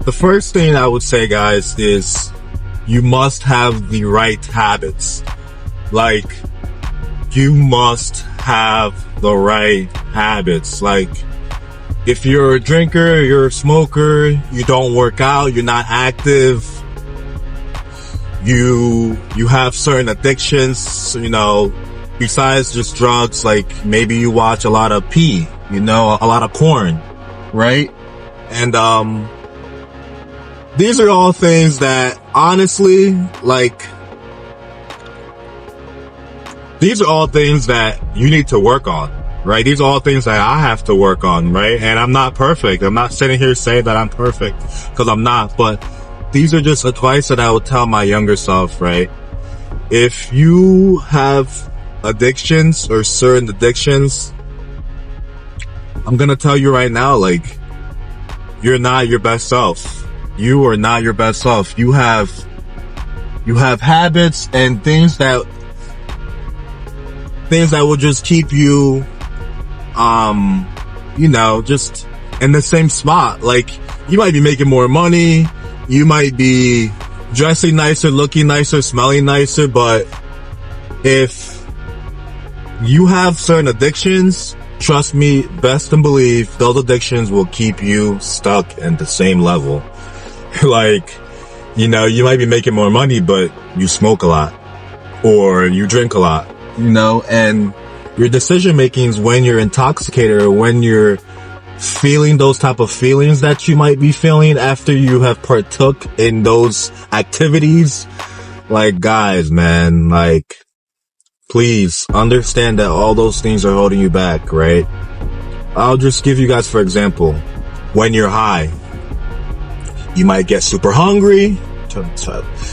The first thing I would say, guys, is you must have the right habits. Like, you must have the right habits. Like, if you're a drinker, you're a smoker, you don't work out, you're not active, you have certain addictions, besides just drugs, like maybe you watch a lot of a lot of porn, right? And, these are all things that honestly, these are all things that you need to work on, right? These are all things that I have to work on, right? And I'm not perfect. I'm not sitting here saying that I'm perfect, because I'm not, but these are just advice that I would tell my younger self, right? If you have addictions or certain addictions, I'm gonna tell you right now, you're not your best self. You are not your best self. You have habits and things that will just keep you, just in the same spot. Like, you might be making more money, you might be dressing nicer, looking nicer, smelling nicer, but if you have certain addictions, trust me, best and believe, those addictions will keep you stuck at the same level. You might be making more money, but you smoke a lot, or you drink a lot, and your decision makings when you're intoxicated, or when you're feeling those type of feelings that you might be feeling after you have partook in those activities. Guys, man, please understand that all those things are holding you back, right? I'll just give you guys, for example, when you're high, you might get super hungry.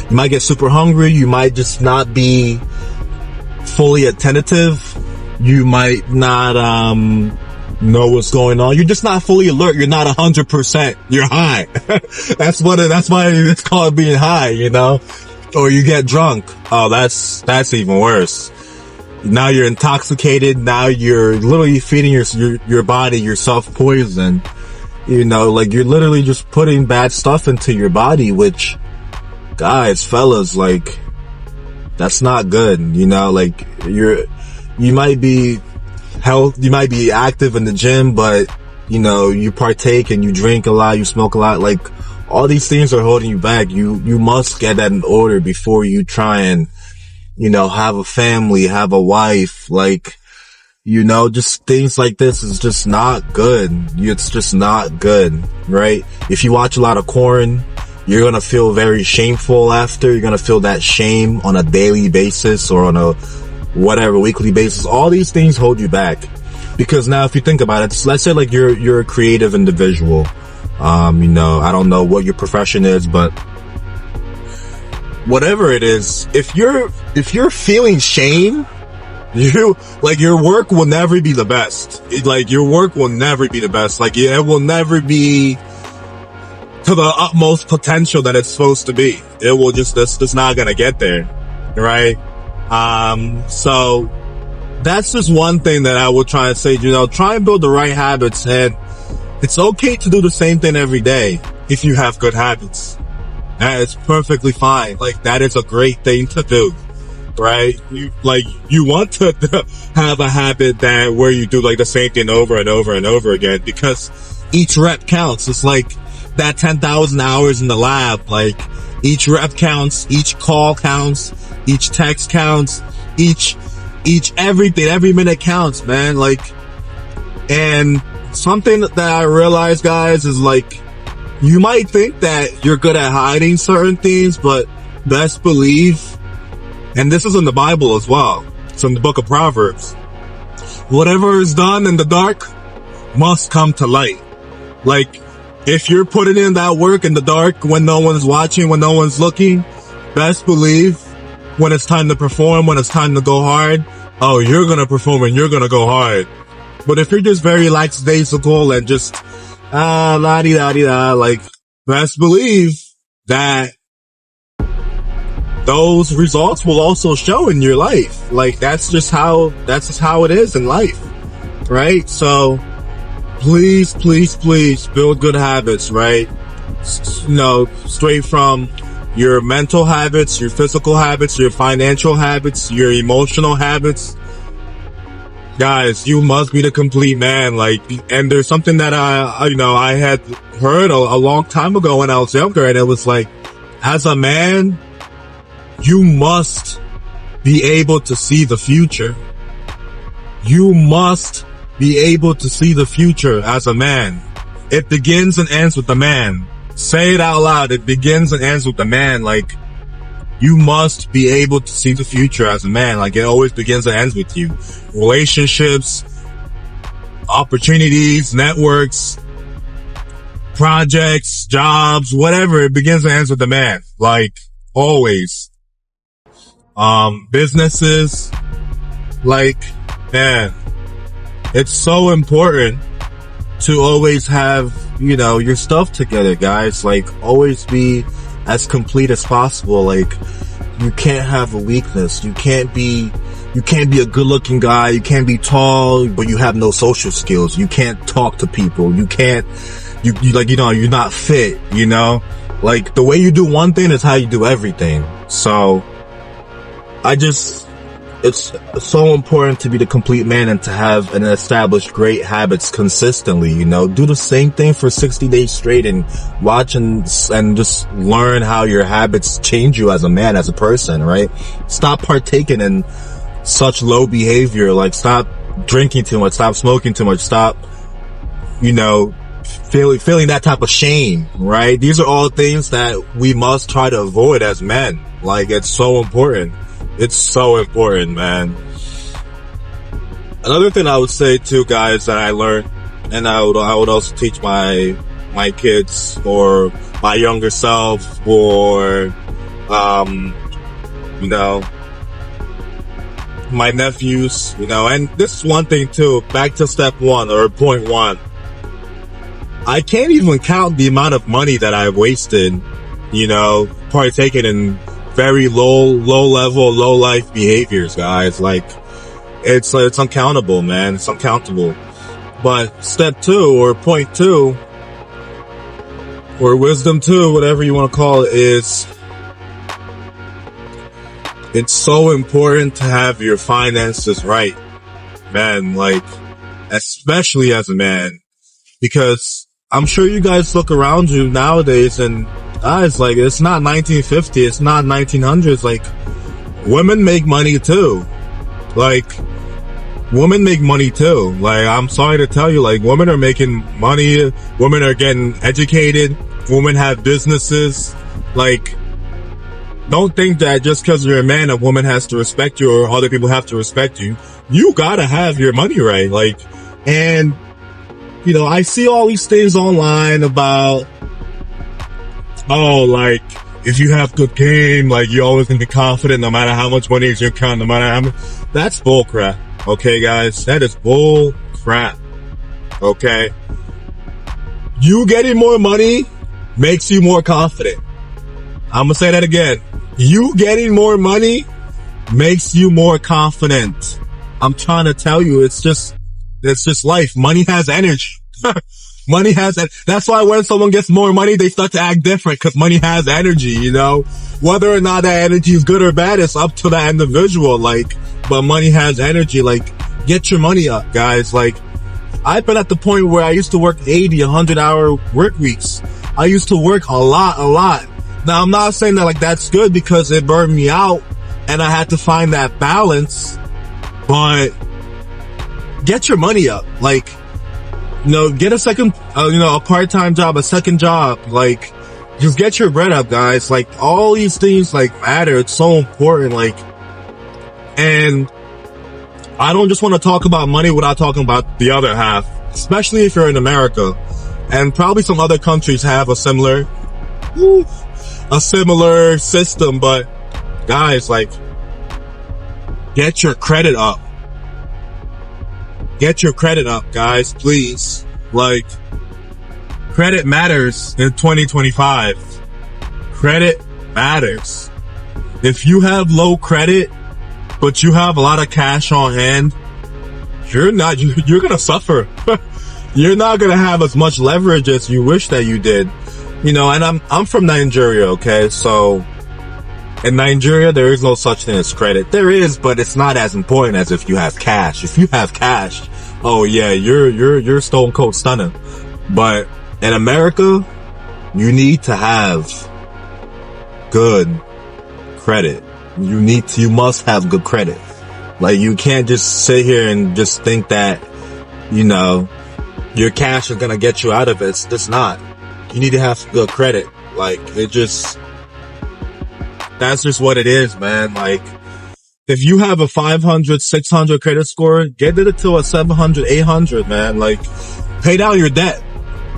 You might just not be fully attentive. You might not, know what's going on. You're just not fully alert. You're not 100%. You're high. That's why it's called being high, or you get drunk. Oh, that's even worse. Now you're intoxicated. Now you're literally feeding your body yourself poison. You're literally just putting bad stuff into your body, which, guys, fellas, that's not good. You might be you might be active in the gym, but you partake and you drink a lot, you smoke a lot. All these things are holding you back. You must get that in order before you try and, have a family, have a wife. Just things like this is just not good. It's just not good, right? If you watch a lot of porn, you're gonna feel very shameful after. You're gonna feel that shame on a daily basis or on a weekly basis. All these things hold you back. Because now if you think about it, let's say you're a creative individual. I don't know what your profession is, but whatever it is, if you're feeling shame, your work will never be the best. Your work will never be the best. It will never be to the utmost potential that it's supposed to be. It will it's not gonna get there, right? So that's just one thing that I would try and say, try and build the right habits, and it's okay to do the same thing every day if you have good habits. That is perfectly fine. That is a great thing to do, right? You want to have a habit where you do the same thing over and over and over again, because each rep counts. It's that 10,000 hours in the lab. Each rep counts, each call counts, each text counts, each everything, every minute counts, man. And something that I realized, guys, is you might think that you're good at hiding certain things, but best believe, and this is in the Bible as well, it's in the book of Proverbs, whatever is done in the dark must come to light. If you're putting in that work in the dark when no one's watching, when no one's looking, best believe, when it's time to perform, when it's time to go hard, oh, you're gonna perform and you're gonna go hard. But if you're just very lackadaisical and just, la-di-da-di-da, best believe that those results will also show in your life. That's just how it is in life, right? So please, please, please build good habits, right? straight from your mental habits, your physical habits, your financial habits, your emotional habits. Guys, you must be the complete man. Like, and there's something that I had heard a long time ago when I was younger, and it was like, as a man, you must be able to see the future. You must be able to see the future as a man. It begins and ends with the man. Say it out loud. It begins and ends with the man. Like, you must be able to see the future as a man. Like, it always begins and ends with you. Relationships, opportunities, networks, projects, jobs, whatever. It begins and ends with the man. Like, always. Businesses. Like, man, it's so important to always have, your stuff together, guys. Like, always be as complete as possible. Like, you can't have a weakness. You can't be a good looking guy. You can't be tall, but you have no social skills. You can't talk to people. You're not fit, like the way you do one thing is how you do everything. So it's so important to be the complete man and to have and establish great habits consistently, do the same thing for 60 days straight and watch and just learn how your habits change you as a man, as a person, right? Stop partaking in such low behavior. Like, stop drinking too much, stop smoking too much, stop, feeling that type of shame, right? These are all things that we must try to avoid as men. Like, it's so important. It's so important, man. Another thing I would say too, guys, that I learned, and I would also teach my kids or my younger self or, my nephews, and this is one thing too, back to step one or point one. I can't even count the amount of money that I've wasted, partaking in very low level, low life behaviors, guys. Like, it's uncountable, man. It's uncountable. But step two or point two or wisdom two, whatever you want to call it, is it's so important to have your finances right, man. Like, especially as a man, because I'm sure you guys look around you nowadays and guys, like, it's not 1950, it's not 1900s. Like, women make money too. Like, women make money too. Like, I'm sorry to tell you, like, women are making money, women are getting educated, women have businesses. Like, don't think that just because you're a man, a woman has to respect you or other people have to respect you. You gotta have your money right. Like, and, I see all these things online about, like, if you have good game, like, you're always gonna be confident no matter how much money is your account, no matter how much. That's bull crap. Okay, guys? That is bull crap. Okay? You getting more money makes you more confident. I'm gonna say that again. You getting more money makes you more confident. I'm trying to tell you, it's just life. Money has energy. Money has that. That's why when someone gets more money, they start to act different, because money has energy, whether or not that energy is good or bad, it's up to that individual. Like, but money has energy. Like, get your money up, guys. Like, I've been at the point where I used to work 80, 100 hour work weeks. I used to work a lot. Now, I'm not saying that like that's good, because it burned me out and I had to find that balance, but get your money up. Like, get a second, a part-time job, a second job. Like, just get your bread up, guys. Like, all these things, like, matter. It's so important. Like, and I don't just want to talk about money without talking about the other half, especially if you're in America. And probably some other countries have a similar system, but guys, like, get your credit up. Get your credit up, guys, please. Like, credit matters in 2025. Credit matters. If you have low credit, but you have a lot of cash on hand, you're gonna suffer. You're not gonna have as much leverage as you wish that you did. you know, and I'm from Nigeria, okay? So in Nigeria, there is no such thing as credit. There is, but it's not as important as if you have cash. If you have cash, oh yeah, you're stone cold stunning. But in America, you need to have good credit. You must have good credit. Like, you can't just sit here and just think that, you know, your cash is gonna get you out of it. It's just not. You need to have good credit. Like, that's just what it is, man. Like, if you have a 500, 600 credit score, get it to a 700, 800, man. Like, pay down your debt.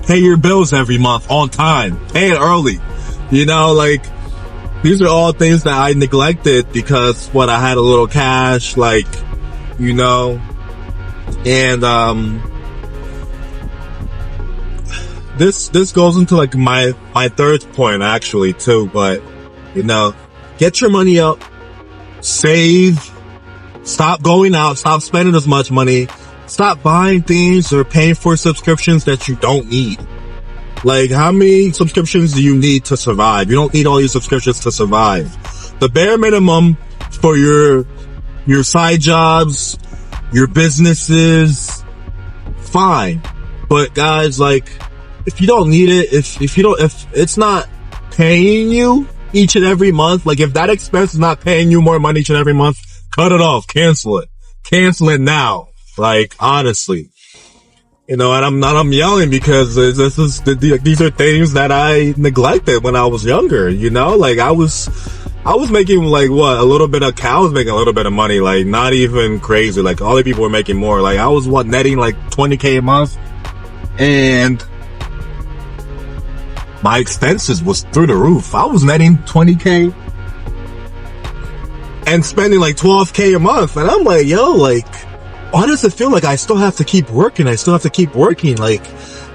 Pay your bills every month on time. Pay it early. You know, like, these are all things that I neglected because when I had a little cash, like, you know, and, this goes into like my third point actually too, but you know, get your money up, save, stop going out, stop spending as much money, stop buying things or paying for subscriptions that you don't need. Like, how many subscriptions do you need to survive? You don't need all these subscriptions to survive. The bare minimum for your side jobs, your businesses, fine. But guys, like, if you don't need it, if it's not paying you each and every month, like if that expense is not paying you more money each and every month, cut it off, cancel it now. Like, honestly. You know, and I'm yelling because these are things that I neglected when I was younger, you know? Like, I was making like I was making a little bit of money, like not even crazy. Like, all the people were making more. Like, I was netting like 20K a month, and my expenses was through the roof. I was netting 20K and spending like 12K a month. And I'm like, yo, like, why does it feel like I still have to keep working? Like,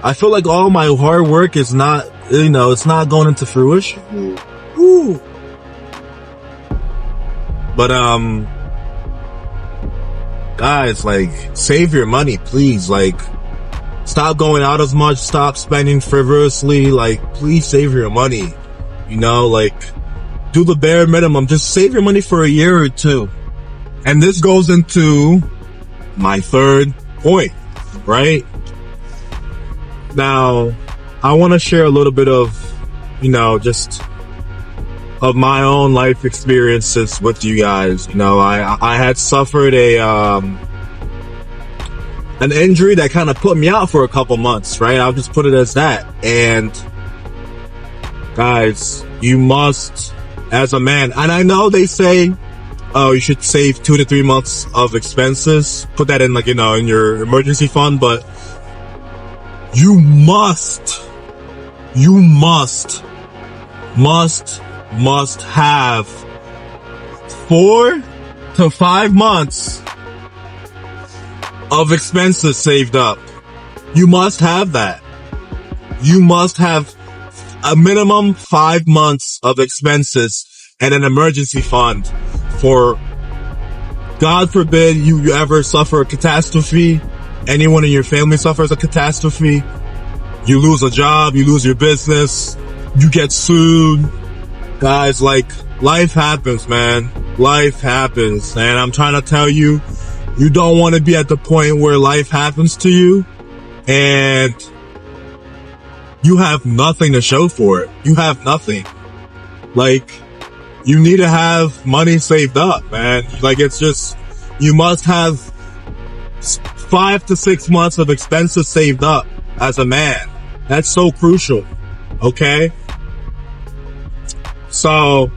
I feel like all my hard work is not, you know, it's not going into fruition. Ooh. But, guys, like, save your money, please. Like, stop going out as much, stop spending frivolously. Like, please save your money. You know, like, do the bare minimum. Just save your money for a year or two. And this goes into my third point, right? Now, I want to share a little bit of, you know, just of my own life experiences with you guys. You know, I had suffered an injury that kind of put me out for a couple months, right? I'll just put it as that. And guys, you must, as a man, and I know they say, oh, you should save 2 to 3 months of expenses. Put that in, like, you know, in your emergency fund, but you must have 4 to 5 months of expenses saved up. You must have that. You must have a minimum 5 months of expenses and an emergency fund for, God forbid, you ever suffer a catastrophe, anyone in your family suffers a catastrophe, you lose a job, you lose your business, you get sued. Guys, like, life happens, man. Life happens. And I'm trying to tell you, you don't want to be at the point where life happens to you and you have nothing to show for it. You have nothing. Like, you need to have money saved up, man. Like, it's just, you must have 5 to 6 months of expenses saved up as a man. That's so crucial. Okay? So,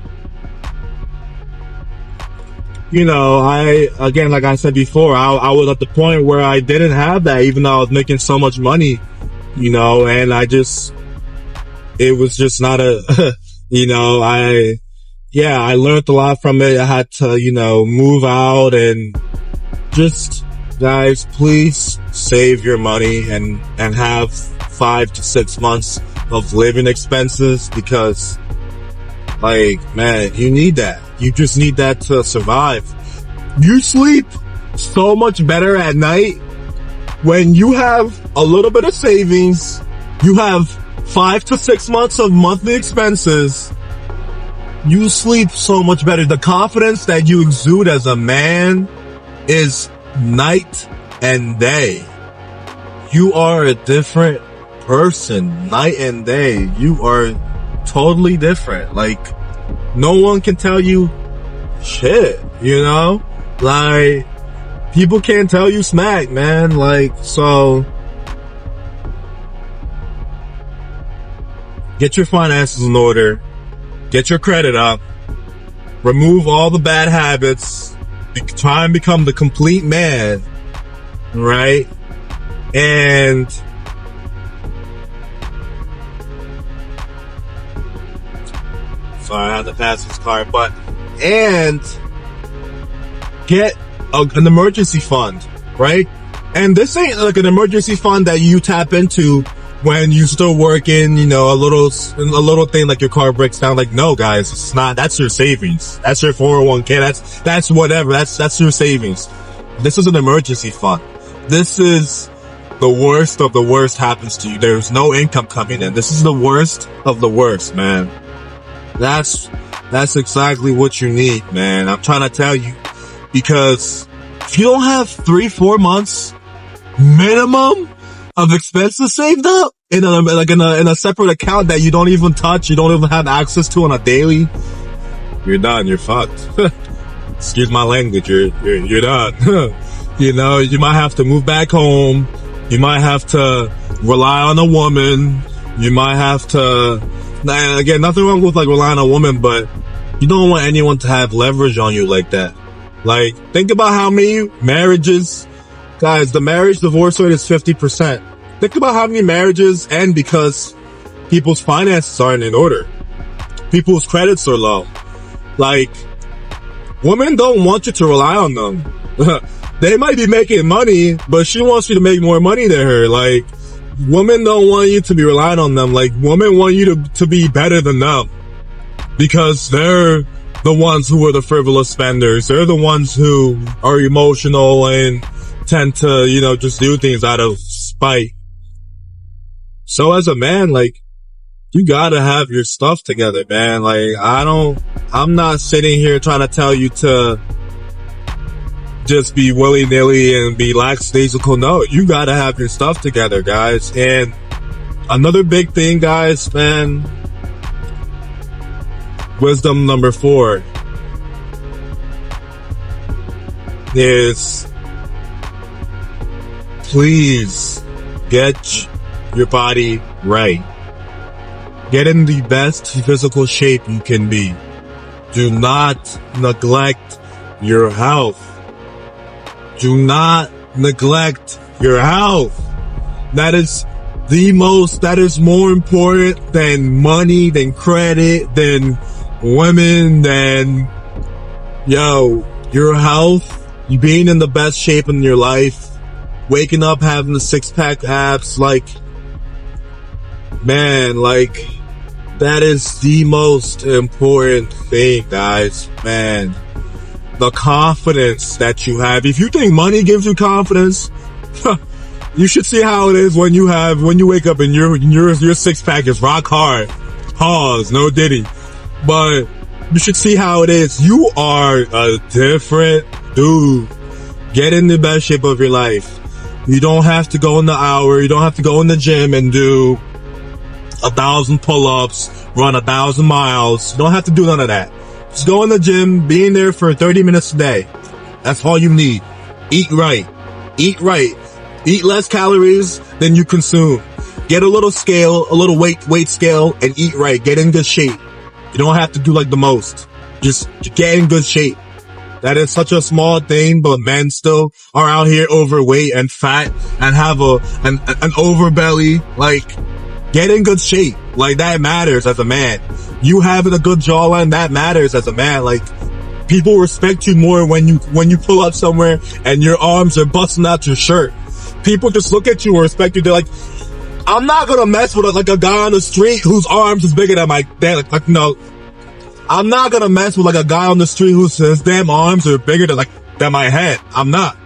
you know, again, like I said before, I was at the point where I didn't have that, even though I was making so much money, you know, and it was just not you know, I learned a lot from it. I had to, you know, move out, and just, guys, please save your money and have 5 to 6 months of living expenses, because, like, man, you need that. You just need that to survive. You sleep so much better at night when you have a little bit of savings, you have 5 to 6 months of monthly expenses, you sleep so much better. The confidence that you exude as a man is night and day. You are a different person, night and day. You are totally different. Like, no one can tell you shit, you know? Like, people can't tell you smack, man. Like, so get your finances in order. Get your credit up. Remove all the bad habits. Try and become the complete man. Right? And sorry, I had to pass this card, and get an emergency fund, right? And this ain't like an emergency fund that you tap into when you still working, you know, a little thing like your car breaks down. Like, no, guys, it's not. That's your savings. That's your 401k. That's whatever. That's your savings. This is an emergency fund. This is the worst of the worst happens to you. There's no income coming in. This is the worst of the worst, man. That's exactly what you need, man. I'm trying to tell you, because if you don't have 3-4 months minimum of expenses saved up in a separate account that you don't even touch, you don't even have access to on a daily, you're done. You're fucked. Excuse my language. You're done. You know, you might have to move back home. You might have to rely on a woman. You might have to, again, nothing wrong with like relying on a woman, but you don't want anyone to have leverage on you like that. Like, think about how many marriages, guys, the marriage divorce rate is 50%. Think about how many marriages end because people's finances aren't in order. People's credits are low. Like, women don't want you to rely on them. They might be making money, but she wants you to make more money than her. Like, women don't want you to be relying on them. Like, women want you to be better than them, because they're the ones who are the frivolous spenders. They're the ones who are emotional and tend to, you know, just do things out of spite. So as a man, like, you gotta have your stuff together, man. Like, I'm not sitting here trying to tell you to just be willy-nilly and be lackadaisical. No, you gotta have your stuff together, guys. And another big thing, guys, man, wisdom number 4 is, please get your body right. Get in the best physical shape you can be. Do not neglect your health. Do not neglect your health. That is more important than money, than credit, than women, than, your health. You being in the best shape in your life. Waking up having the 6-pack abs, like, man, like, that is the most important thing, guys, man. The confidence that you have. If you think money gives you confidence, you should see how it is when you wake up and your 6-pack is rock hard. Pause, no diddy. But you should see how it is. You are a different dude. Get in the best shape of your life. You don't have to go in the hour. You don't have to go in the gym and do 1,000 pull-ups, run 1,000 miles. You don't have to do none of that. Just go in the gym, be in there for 30 minutes a day. That's all you need. Eat right. Eat right. Eat less calories than you consume. Get a little scale, a little weight scale, and eat right. Get in good shape. You don't have to do like the most. Just get in good shape. That is such a small thing, but men still are out here overweight and fat and have an overbelly. Like, get in good shape. Like, that matters as a man. You having a good jawline, that matters as a man. Like, people respect you more when you pull up somewhere and your arms are busting out your shirt. People just look at you and respect you. They're like, I'm not gonna mess with like a guy on the street whose arms is bigger than my dad. Like, no. I'm not gonna mess with like a guy on the street whose damn arms are bigger than my head. I'm not.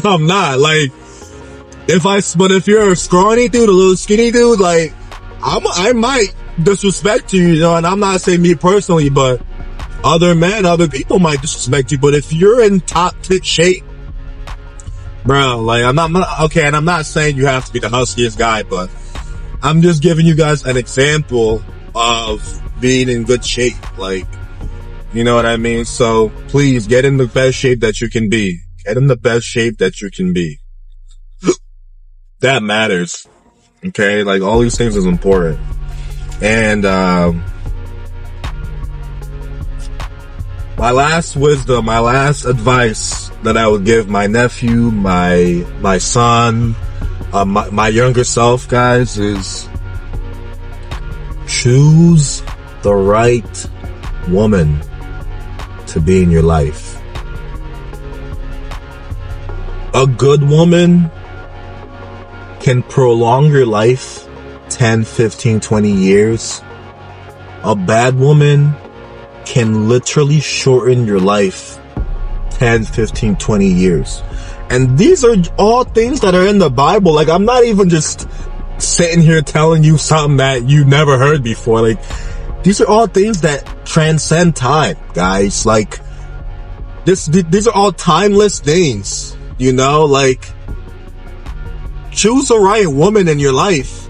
Like, but if you're a scrawny dude, a little skinny dude, like, I might disrespect you, you know, and I'm not saying me personally, but other men, other people might disrespect you. But if you're in top tip shape, bro, like I'm not okay, and I'm not saying you have to be the huskiest guy, but I'm just giving you guys an example of being in good shape, like, you know what I mean? So please get in the best shape that you can be. Get in the best shape that you can be. That matters. Okay? Like, all these things is important. And, my last wisdom, my last advice that I would give my nephew, my son, my younger self, guys, is choose the right woman to be in your life. A good woman can prolong your life 10, 15, 20 years. A bad woman can literally shorten your life 10, 15, 20 years. And these are all things that are in the Bible. Like, I'm not even just sitting here telling you something that you never heard before. Like, these are all things that transcend time, guys. Like, these are all timeless things, you know? Like, choose the right woman in your life.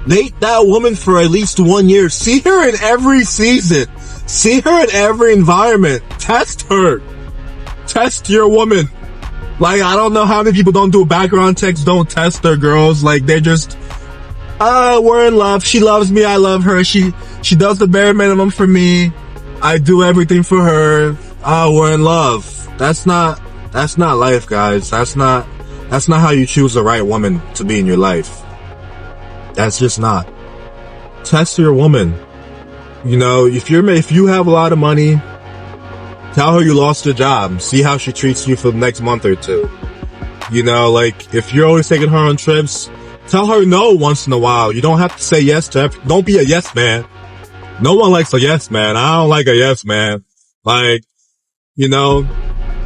Date that woman for at least 1 year. See her in every season. See her in every environment. Test her. Test your woman. Like, I don't know how many people don't do background checks, don't test their girls. Like, they're just, we're in love. She loves me. I love her. She does the bare minimum for me. I do everything for her. We're in love. That's not life, guys. That's not how you choose the right woman to be in your life. That's just not. Test your woman. You know, if you have a lot of money, tell her you lost your job. See how she treats you for the next month or two. You know, like, if you're always taking her on trips, tell her no once in a while. You don't have to say yes to everything. Don't be a yes man. No one likes a yes man. I don't like a yes man. Like, you know,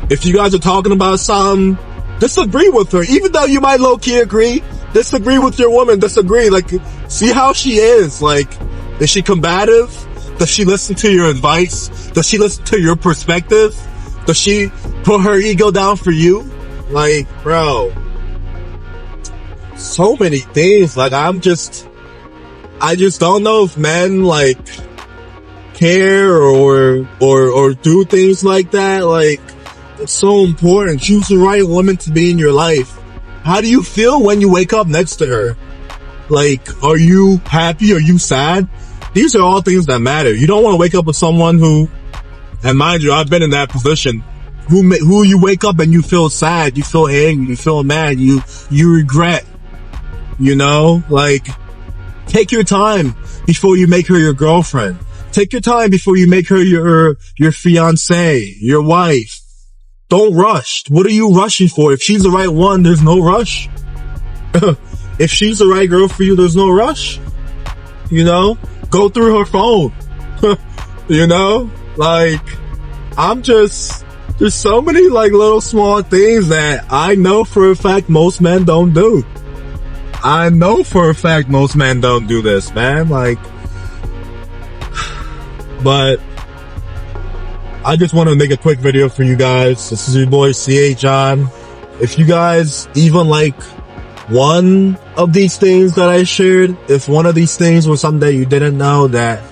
if you guys are talking about something, disagree with her. Even though you might low-key agree, disagree with your woman. Disagree. Like, see how she is. Like, is she combative? Does she listen to your advice? Does she listen to your perspective? Does she put her ego down for you? Like, bro, so many things. Like, I just don't know if men, like, care or do things like that. Like, it's so important. Choose the right woman to be in your life. How do you feel when you wake up next to her? Like, are you happy? Are you sad? These are all things that matter. You don't want to wake up with someone who, and mind you, I've been in that position, who you wake up and you feel sad, you feel angry, you feel mad, you regret, you know? Like, take your time before you make her your girlfriend. Take your time before you make her your fiancé, your wife. Don't rush. What are you rushing for? If she's the right one, there's no rush. If she's the right girl for you, there's no rush. You know? Go through her phone. You know? Like, there's so many, like, little small things that I know for a fact most men don't do. I know for a fact most men don't do this, man. Like, but I just want to make a quick video for you guys. This is your boy CA John. If you guys even like one of these things that I shared, if one of these things was something that you didn't know, that,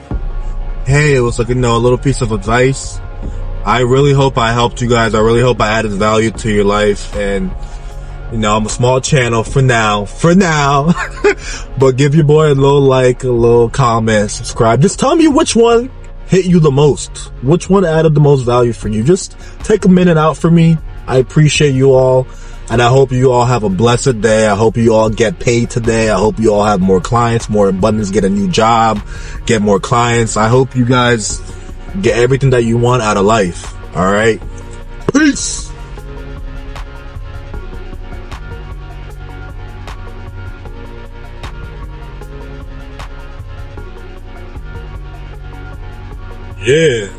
hey, it was like, you know, a little piece of advice, I really hope I helped you guys. I really hope I added value to your life. And, you know, I'm a small channel for now, but give your boy a little like, a little comment, subscribe. Just tell me which one hit you the most, which one added the most value for you. Just take a minute out for me. I appreciate you all, and I hope you all have a blessed day. I hope you all get paid today. I hope you all have more clients, more abundance, get a new job, get more clients. I hope you guys get everything that you want out of life. All right, peace. Yeah.